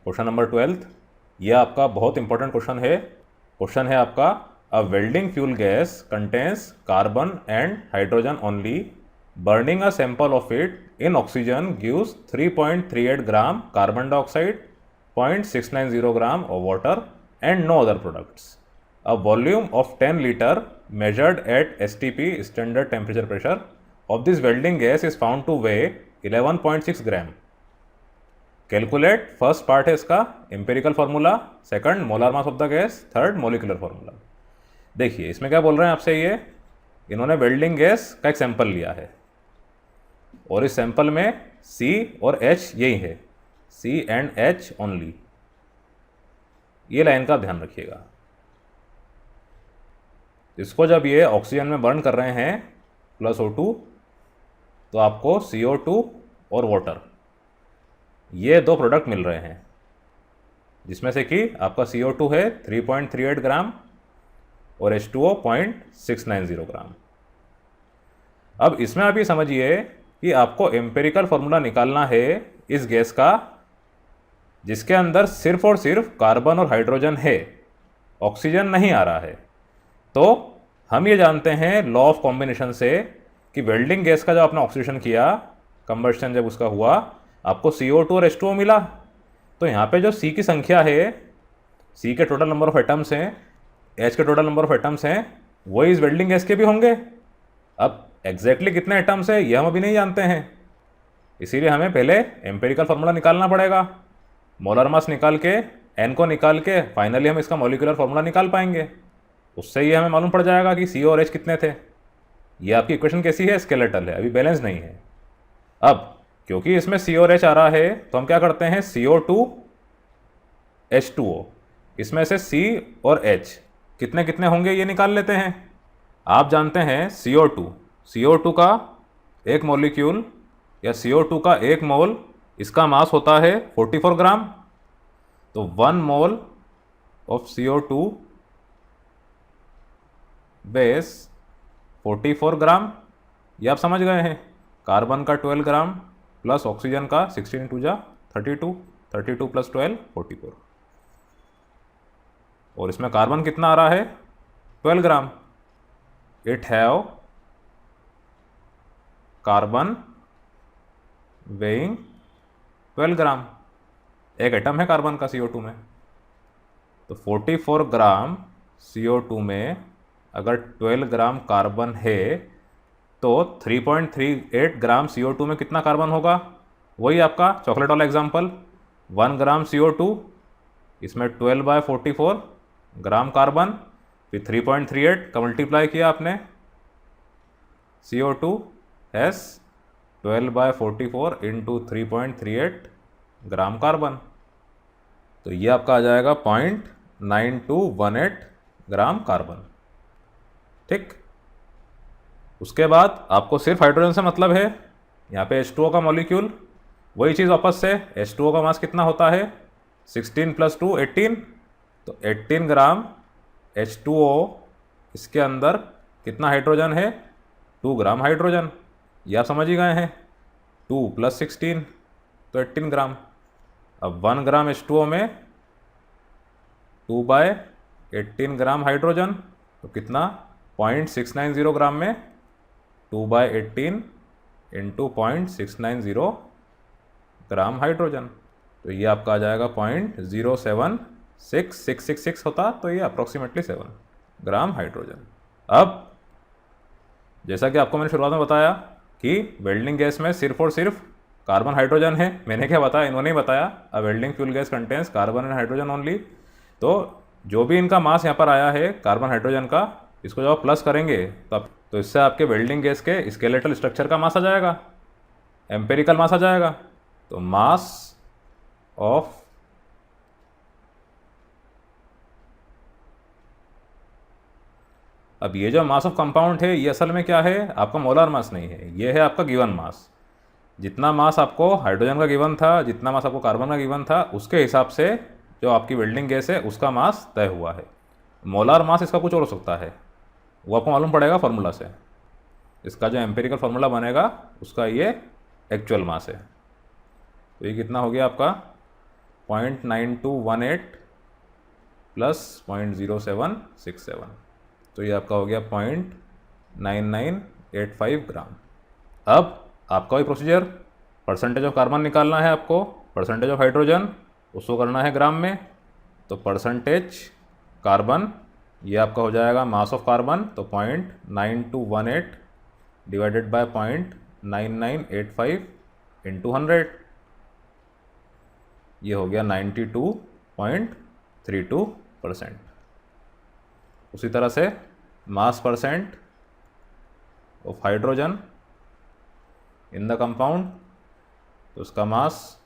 Question number 12, ये आपका बहुत इंपॉर्टेंट क्वेश्चन है आपका, a welding fuel gas contains carbon and hydrogen only, burning a sample of it in oxygen gives 3.38 gram carbon dioxide, 0.690 gram of water and no other products. A volume of 10 liter measured at STP standard temperature pressure of this welding gas is found to weigh 11.6 gram. Calculate, first part है इसका empirical formula, second molar mass of the gas, third molecular formula. देखिए इसमें क्या बोल रहे हैं आपसे, ये इन्होंने वेल्डिंग गैस का एक सैंपल लिया है और इस सैंपल में C और H यही है, C एंड H ओनली. ये लाइन का ध्यान रखिएगा. इसको जब ये ऑक्सीजन में बर्न कर रहे हैं प्लस O2, तो आपको CO2 और वाटर ये दो प्रोडक्ट मिल रहे हैं, जिसमें से कि आपका CO2 है 3.38 ग्राम और H2O 0.690 ग्राम. अब इसमें आप ये समझिए कि आपको एम्पेरिकल फार्मूला निकालना है इस गैस का जिसके अंदर सिर्फ और सिर्फ कार्बन और हाइड्रोजन है, ऑक्सीजन नहीं आ रहा है. तो हम ये जानते हैं लॉ ऑफ कॉम्बिनेशन से कि वेल्डिंग गैस का जब आपने ऑक्सीडेशन किया, कंबस्टन जब उसका हुआ, आपको CO2 और H2O मिला. तो यहाँ पे जो C की संख्या है, C के टोटल नंबर ऑफ एटम्स हैं, H के टोटल नंबर ऑफ एटम्स हैं, वही इस वेल्डिंग गैस के भी होंगे. अब एग्जैक्टली कितने एटम्स है ये हम अभी नहीं जानते हैं, इसीलिए हमें पहले एम्पेरिकल फार्मूला निकालना पड़ेगा. मोलर मास निकाल के, N को निकाल के फाइनली हम इसका मॉलिक्यूलर फार्मूला निकाल पाएंगे. उससे ही हमें मालूम पड़ जाएगा कि C और H कितने थे. ये आपकी इक्वेशन कैसी है, स्केलेटल है, अभी बैलेंस नहीं है. अब क्योंकि इसमें C और H आ रहा है तो हम क्या करते हैं, CO2 H2O, इसमें से C और H कितने कितने होंगे ये निकाल लेते हैं. आप जानते हैं CO2 का एक मॉलिक्यूल या CO2 का एक मोल, इसका मास होता है 44 ग्राम. तो 1 मोल ऑफ CO2 बेस 44 ग्राम. ये आप समझ गए हैं. कार्बन का 12 ग्राम प्लस ऑक्सीजन का 16 2 जा 32 प्लस 12 44. और इसमें कार्बन कितना आ रहा है, 12 ग्राम. इट हैव कार्बन वेइंग 12 ग्राम. एक एटम है कार्बन का CO2 में. तो 44 ग्राम CO2 में अगर 12 ग्राम कार्बन है तो 3.38 ग्राम CO2 में कितना कार्बन होगा, वही आपका चॉकलेट वाला एग्जांपल, 1 ग्राम CO2, इसमें 12/44 ग्राम कार्बन, फिर 3.38 का मल्टीप्लाई किया आपने, CO2 has 12/44 into 3.38 gram carbon. तो ये आपका आ जाएगा 0.9218 ग्राम कार्बन. ठीक. उसके बाद आपको सिर्फ हाइड्रोजन से मतलब है. यहाँ पे H2O का मॉलिक्यूल, वही चीज़ वापस से, H2O का मास कितना होता है, 16 + 2 18. तो 18 ग्राम H2O, इसके अंदर कितना हाइड्रोजन है, 2 ग्राम हाइड्रोजन. ये आप समझ ही गए हैं. 2 + 16 तो 18 ग्राम. अब 1 ग्राम H2O में 2/18 ग्राम हाइड्रोजन, तो कितना 0.690 ग्राम में 2/18 इंटू 0.690 ग्राम हाइड्रोजन. तो ये आपका आ जाएगा 0.076666 होता, तो ये अप्रॉक्सीमेटली 7 ग्राम हाइड्रोजन. अब जैसा कि आपको मैंने शुरुआत में बताया कि वेल्डिंग गैस में सिर्फ और सिर्फ कार्बन हाइड्रोजन है. मैंने क्या बताया, इन्होंने ही बताया, a welding fuel gas contains carbon and hydrogen only. तो जो भी इनका मास यहाँ पर आया है कार्बन हाइड्रोजन का, इसको जब आप प्लस करेंगे तब तो इससे आपके वेल्डिंग गैस के स्केलेटल स्ट्रक्चर का मास आ जाएगा, एम्पेरिकल मास आ जाएगा. तो मास ऑफ अब ये जो मास ऑफ कंपाउंड है ये असल में क्या है, आपका मोलर मास नहीं है, ये है आपका गिवन मास. जितना मास आपको हाइड्रोजन का गिवन था, जितना मास आपको कार्बन का गिवन था, उसके हिसाब से जो आपकी वेल्डिंग गैस है उसका मास तय हुआ है. मोलर मास इसका कुछ और हो सकता है, वो आपको मालूम पड़ेगा फार्मूला से. इसका जो एम्पेरिकल फार्मूला बनेगा उसका ये एक्चुअल मास है. तो ये कितना हो गया आपका 0.9218 प्लस 0.0767, तो ये आपका हो गया 0.9985 ग्राम। अब आपका वही प्रोसीजर, परसेंटेज ऑफ कार्बन निकालना है आपको, परसेंटेज ऑफ हाइड्रोजन उसको करना है ग्राम में। तो परसेंटेज कार्बन, ये आपका हो जाएगा मास ऑफ कार्बन, तो 0.9218 डिवाइडेड बाय 0.9985 इंटू 100, ये हो गया 92.32%। उसी तरह से मास percent of hydrogen in the compound, तो उसका मास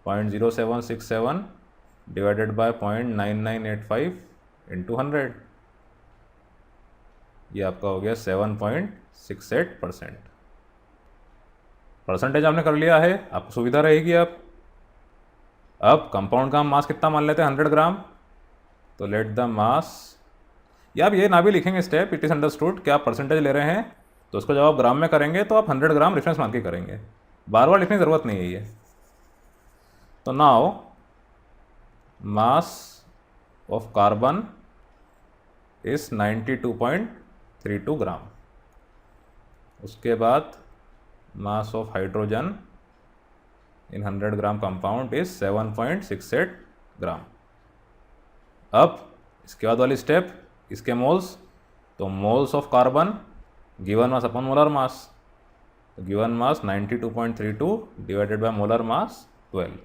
0.0767 डिवाइडेड बाय 0.9985 इंटू 100, ये आपका हो गया 7.68%। परसेंटेज आपने कर लिया है, आपको सुविधा रहेगी। अब कंपाउंड का हम मास कितना मान लेते हैं, 100 ग्राम। तो लेट द मास, या आप ये ना भी लिखेंगे स्टेप, इट इज़ अंडरस्टूड कि आप परसेंटेज ले रहे हैं, तो उसको जब आप ग्राम में करेंगे तो आप 100 ग्राम रेफरेंस मान के करेंगे, बार बार लिखने की ज़रूरत नहीं है ये। तो now mass of carbon is 92.32 gram. उसके बाद mass of hydrogen in 100 gram compound is 7.68 gram. अब इसके बाद वाली स्टेप, इसके मोल्स, तो moles of carbon given mass upon molar mass, तो given mass 92.32 divided by molar mass 12,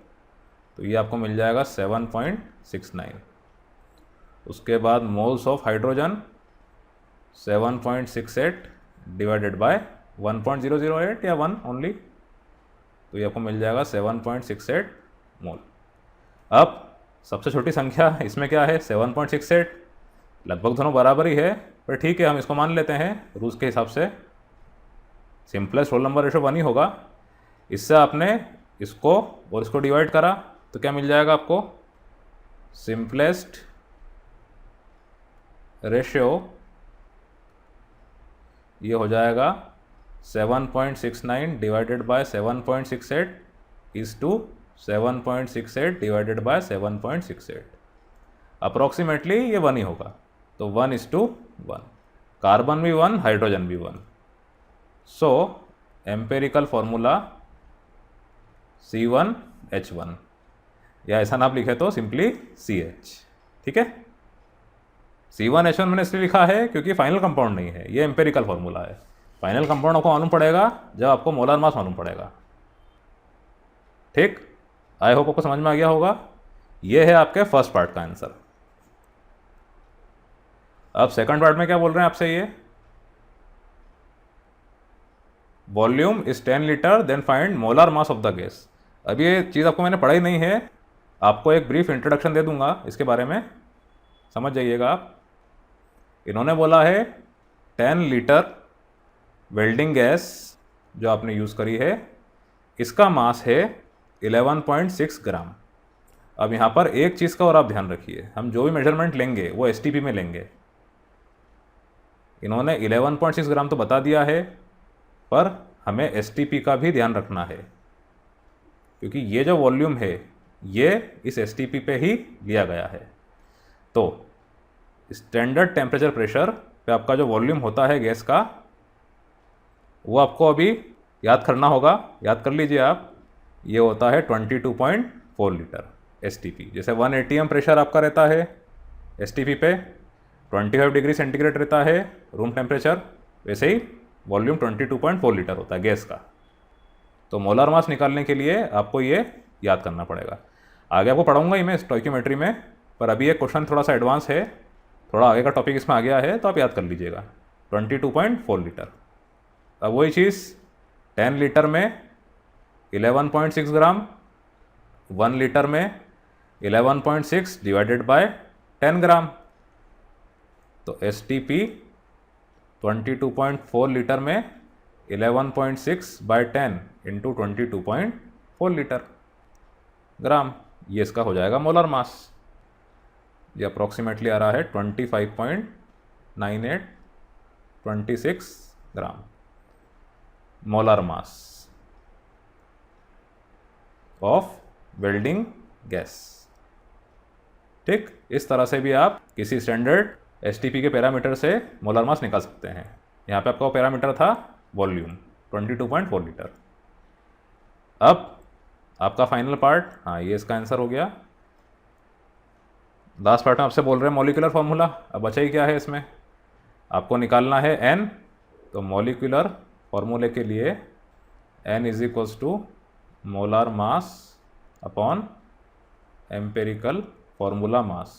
तो ये आपको मिल जाएगा 7.69। उसके बाद moles of hydrogen 7.68 divided by 1.008 या 1 ओनली, तो ये आपको मिल जाएगा 7.68 मोल। अब सबसे छोटी संख्या इसमें क्या है, 7.68, लगभग दोनों बराबर ही है, पर ठीक है हम इसको मान लेते हैं रूल्स के हिसाब से, सिंपलेस्ट होल नंबर रेशो 1 ही होगा। इससे आपने इसको और इसको डिवाइड करा तो क्या मिल जाएगा आपको, सिंपलेस्ट रेशियो ये हो जाएगा 7.69 divided by 7.68 is to 7.68 divided by 7.68, approximately ये 1 ही होगा, तो 1:1, कार्बन भी 1, हाइड्रोजन भी 1। सो एम्पेरिकल फॉर्मूला C1H1, या ऐसा ना आप लिखे तो सिंपली CH, ठीक है। C1H1 मैंने इसलिए लिखा है क्योंकि फाइनल कंपाउंड नहीं है, ये एम्पेरिकल फॉर्मूला है। फाइनल कंपाउंड आपको मालूम पड़ेगा जब आपको मोलर मास मालूम पड़ेगा, ठीक। आई होप आपको समझ में आ गया होगा। ये है आपके फर्स्ट पार्ट का आंसर। अब सेकंड पार्ट में क्या बोल रहे हैं आपसे, ये volume is 10 litre then find molar mass of the gas. अब ये चीज़ आपको मैंने पढ़ाई नहीं है, आपको एक ब्रीफ इंट्रोडक्शन दे दूंगा इसके बारे में, समझ जाइएगा आप। इन्होंने बोला है 10 लीटर वेल्डिंग गैस जो आपने यूज़ करी है, इसका मास है 11.6 ग्राम। अब यहाँ पर एक चीज़ का और आप ध्यान रखिए, हम जो भी मेजरमेंट लेंगे वो STP में लेंगे। इन्होंने 11.6 ग्राम तो बता दिया है, पर हमें STP का भी ध्यान रखना है, क्योंकि ये जो वॉल्यूम है ये इस STP पे ही लिया गया है। तो स्टैंडर्ड टेम्परेचर प्रेशर पे आपका जो वॉल्यूम होता है गैस का, वो आपको अभी याद करना होगा, याद कर लीजिए आप। ये होता है 22.4 लीटर STP। जैसे 1 atm प्रेशर आपका रहता है STP पे, 25 डिग्री सेंटीग्रेड रहता है रूम टेम्परेचर, वैसे ही वॉल्यूम 22.4 लीटर होता है गैस का। तो मोलर मास निकालने के लिए आपको ये याद करना पड़ेगा। आगे आपको पढ़ाऊंगा ही मैं स्टोइकियोमेट्री में, पर अभी ये क्वेश्चन थोड़ा सा एडवांस है, थोड़ा आगे का टॉपिक इसमें आ गया है, तो आप याद कर लीजिएगा 22.4 लीटर। अब वही चीज़ 10 लीटर में 11.6 ग्राम, 1 लीटर में 11.6 डिवाइडेड बाय 10 ग्राम, तो STP 22.4 लीटर में 11.6 बाय 10 इंटू 22.4 लीटर ग्राम, ये इसका हो जाएगा मोलर मास। ये अप्रॉक्सीमेटली आ रहा है 25.9826 ग्राम molar mass of welding gas. ठीक, इस तरह से भी आप किसी स्टैंडर्ड एसटीपी के पैरामीटर से मोलर मास निकाल सकते हैं। यहाँ पे आपका पैरामीटर था वॉल्यूम 22.4 लीटर। अब आपका फाइनल पार्ट, हाँ ये इसका आंसर हो गया। लास्ट पार्ट में आपसे बोल रहे हैं मॉलिक्यूलर फार्मूला। अब बचा ही क्या है इसमें, आपको निकालना है n। तो मॉलिक्यूलर फार्मूले के लिए n is equals to molar mass upon empirical formula mass.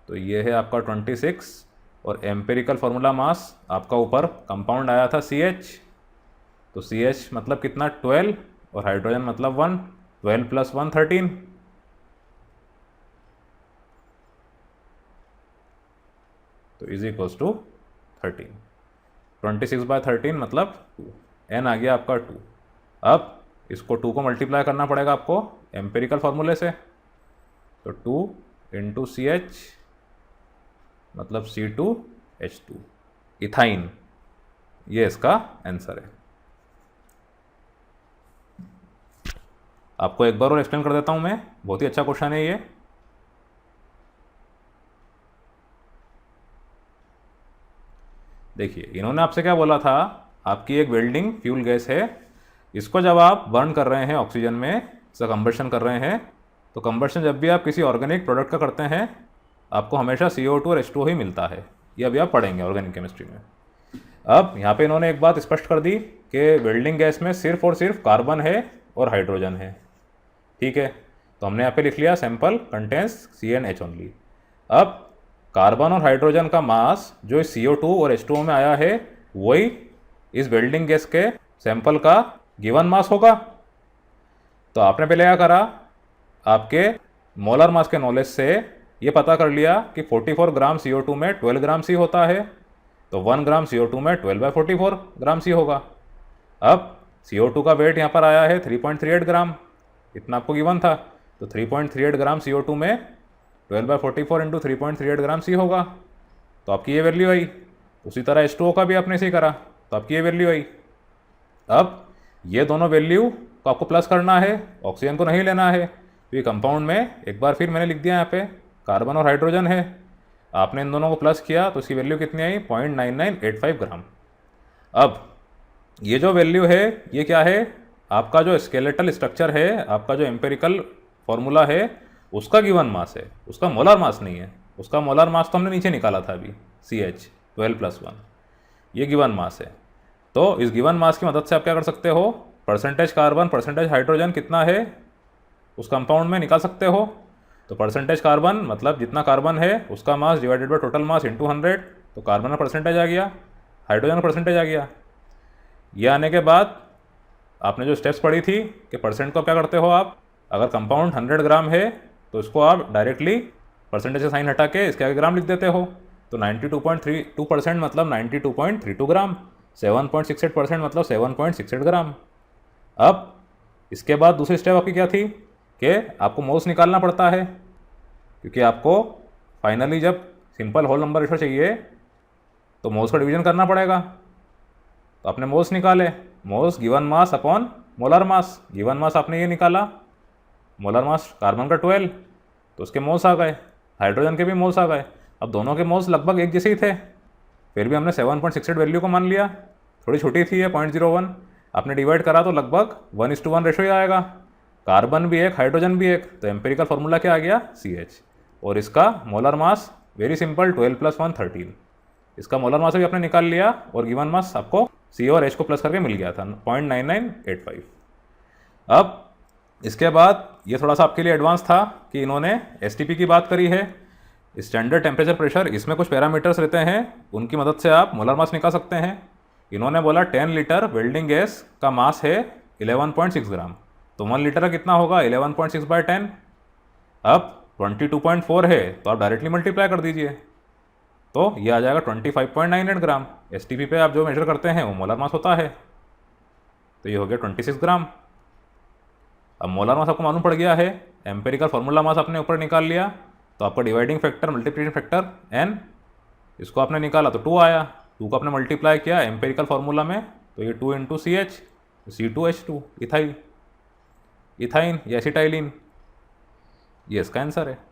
तो ये है आपका 26 और एम्पेरिकल फार्मूला मास आपका ऊपर कंपाउंड आया था CH। तो CH मतलब कितना 12 और हाइड्रोजन मतलब 1, 12 + 1 13। तो इज इक्वल्स टू 13। 26/13 मतलब 2। n आ गया आपका 2। अब इसको 2 को मल्टीप्लाई करना पड़ेगा आपको एम्पेरिकल फार्मूले से। तो 2 × CH मतलब C2H2 इथाइन। ये इसका आंसर है। आपको एक बार और एक्सप्लेन कर देता हूं मैं, बहुत ही अच्छा क्वेश्चन है ये। देखिए इन्होंने आपसे क्या बोला था, आपकी एक वेल्डिंग फ्यूल गैस है, इसको जब आप बर्न कर रहे हैं ऑक्सीजन में, इसका कंबशन कर रहे हैं, तो कंबशन जब भी आप किसी ऑर्गेनिक प्रोडक्ट का करते हैं आपको हमेशा CO2 और H2O ही मिलता है। ये अभी आप पढ़ेंगे ऑर्गेनिक केमिस्ट्री में। अब यहाँ पे इन्होंने एक बात स्पष्ट कर दी कि वेल्डिंग गैस में सिर्फ और सिर्फ कार्बन है और हाइड्रोजन है। ठीक है, तो हमने यहाँ पे लिख लिया सैंपल कंटेंस CnH ओनली। अब कार्बन और हाइड्रोजन का मास जो इस CO2 और H2O में आया है वही इस वेल्डिंग गैस के सैंपल का गिवन मास होगा। तो आपने पहले क्या करा, आपके मोलर मास के नॉलेज से ये पता कर लिया कि 44 ग्राम CO2 में 12 ग्राम C होता है, तो 1 ग्राम CO2 में 12/44 ग्राम C होगा। अब CO2 का वेट यहाँ पर आया है 3.38 ग्राम, इतना आपको गिवन था। तो 3.38 ग्राम CO2 में 12/44 × 3.38 ग्राम C होगा। तो आपकी ये वैल्यू आई। उसी तरह H2O का भी आपने इसे करा, तो आपकी ये वैल्यू आई। अब ये दोनों वैल्यू को आपको प्लस करना है, ऑक्सीजन को नहीं लेना है। तो ये कंपाउंड में एक बार फिर मैंने लिख दिया यहाँ पे कार्बन और हाइड्रोजन है, आपने इन दोनों को प्लस किया तो इसकी वैल्यू कितनी आई 0.9985 ग्राम। अब ये जो वैल्यू है ये क्या है, आपका जो स्केलेटल स्ट्रक्चर है, आपका जो एम्पेरिकल फॉर्मूला है उसका गिवन मास है, उसका मोलर मास नहीं है। उसका मोलर मास तो हमने नीचे निकाला था अभी, CH 12 + 1, ये गिवन मास है। तो इस गिवन मास की मदद से आप क्या कर सकते हो, परसेंटेज कार्बन परसेंटेज हाइड्रोजन कितना है उस कंपाउंड में निकाल सकते हो। तो परसेंटेज कार्बन मतलब जितना कार्बन है उसका mass divided by total mass × 100। तो कार्बन का परसेंटेज आ गया, हाइड्रोजन का परसेंटेज आ गया। ये आने के बाद आपने जो स्टेप्स पढ़ी थी कि परसेंट को क्या करते हो आप, अगर कंपाउंड 100 ग्राम है तो इसको आप डायरेक्टली परसेंटेज का साइन हटा के इसके आगे ग्राम लिख देते हो। तो 92.32% मतलब 92.32 ग्राम, 7.68% मतलब 7.68 ग्राम। अब इसके बाद दूसरी स्टेप आपकी क्या थी कि आपको मोल्स निकालना पड़ता है, क्योंकि आपको फाइनली जब सिंपल होल नंबर रेशो चाहिए तो मोल्स का डिवीजन करना पड़ेगा। तो आपने मोल्स निकाले, moles given mass upon molar मास। गिवन मास आपने ये निकाला, मोलर मास कार्बन का 12, तो उसके मोल्स आ गए, हाइड्रोजन के भी मोल्स आ गए। अब दोनों के मोल्स लगभग एक जैसे ही थे, फिर भी हमने 7.68 वैल्यू को मान लिया, थोड़ी छोटी थी ये 0.01। आपने डिवाइड करा तो लगभग 1:1 रेशो ही आएगा, कार्बन भी एक हाइड्रोजन भी एक। तो एम्पेरिकल फार्मूला क्या आ गया CH, और इसका मोलर मास वेरी सिंपल 12 + 1 13। इसका मोलर मास भी आपने निकाल लिया और गिवन मास आपको C और H को प्लस करके मिल गया था 0.9985। अब इसके बाद ये थोड़ा सा आपके लिए एडवांस था कि इन्होंने STP की बात करी है, स्टैंडर्ड टेम्परेचर प्रेशर। इसमें कुछ पैरामीटर्स रहते हैं, उनकी मदद से आप मोलर मास निकाल सकते हैं। इन्होंने बोला 10 लीटर वेल्डिंग गैस का मास है 11.6 ग्राम, तो 1 लीटर का कितना होगा 11.6/10। अब 22.4 है तो आप डायरेक्टली मल्टीप्लाई कर दीजिए, तो ये आ जाएगा 25.98 ग्राम। STP पे आप जो मेजर करते हैं वो मोलर मास होता है, तो ये हो गया 26 ग्राम। अब मोलर मास आपको मालूम पड़ गया है, एम्पेरिकल फार्मूला मास आपने ऊपर निकाल लिया, तो आपका dividing factor multiplication factor n, इसको आपने निकाला तो 2 आया। 2 को आपने मल्टीप्लाई किया एम्पेरिकल फार्मूला में, तो ये 2 × CH, C2H2 इथाइन या एसिटाइलिन। ये इसका आंसर है।